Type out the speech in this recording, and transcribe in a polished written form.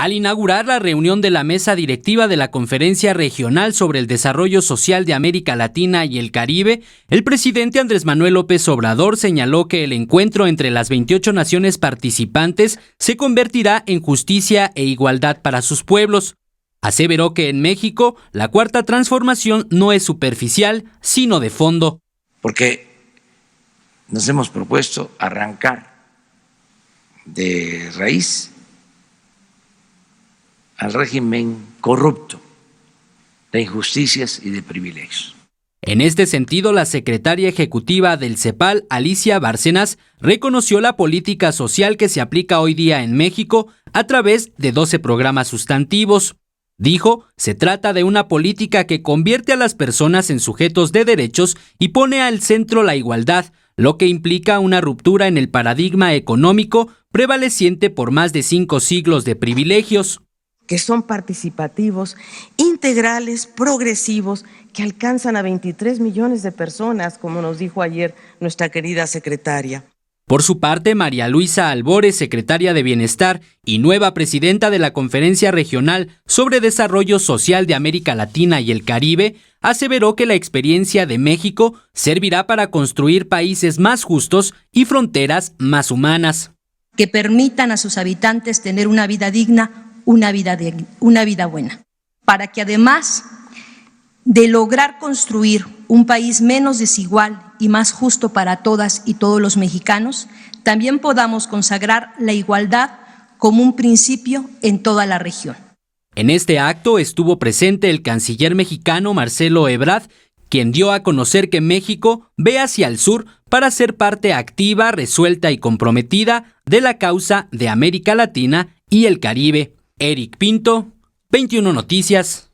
Al inaugurar la reunión de la mesa directiva de la Conferencia Regional sobre el Desarrollo Social de América Latina y el Caribe, el presidente Andrés Manuel López Obrador señaló que el encuentro entre las 28 naciones participantes se convertirá en justicia e igualdad para sus pueblos. Aseveró que en México la cuarta transformación no es superficial, sino de fondo. Porque nos hemos propuesto arrancar de raíz al régimen corrupto de injusticias y de privilegios. En este sentido, la secretaria ejecutiva del CEPAL, Alicia Bárcenas, reconoció la política social que se aplica hoy día en México a través de 12 programas sustantivos. Dijo, se trata de una política que convierte a las personas en sujetos de derechos y pone al centro la igualdad, lo que implica una ruptura en el paradigma económico prevaleciente por más de 5 siglos de privilegios. Que son participativos, integrales, progresivos, que alcanzan a 23 millones de personas, como nos dijo ayer nuestra querida secretaria. Por su parte, María Luisa Albores, secretaria de Bienestar y nueva presidenta de la Conferencia Regional sobre Desarrollo Social de América Latina y el Caribe, aseveró que la experiencia de México servirá para construir países más justos y fronteras más humanas. Que permitan a sus habitantes tener una vida digna, una vida buena, para que además de lograr construir un país menos desigual y más justo para todas y todos los mexicanos, también podamos consagrar la igualdad como un principio en toda la región. En este acto estuvo presente el canciller mexicano Marcelo Ebrard, quien dio a conocer que México ve hacia el sur para ser parte activa, resuelta y comprometida de la causa de América Latina y el Caribe. Eric Pinto, 21 Noticias.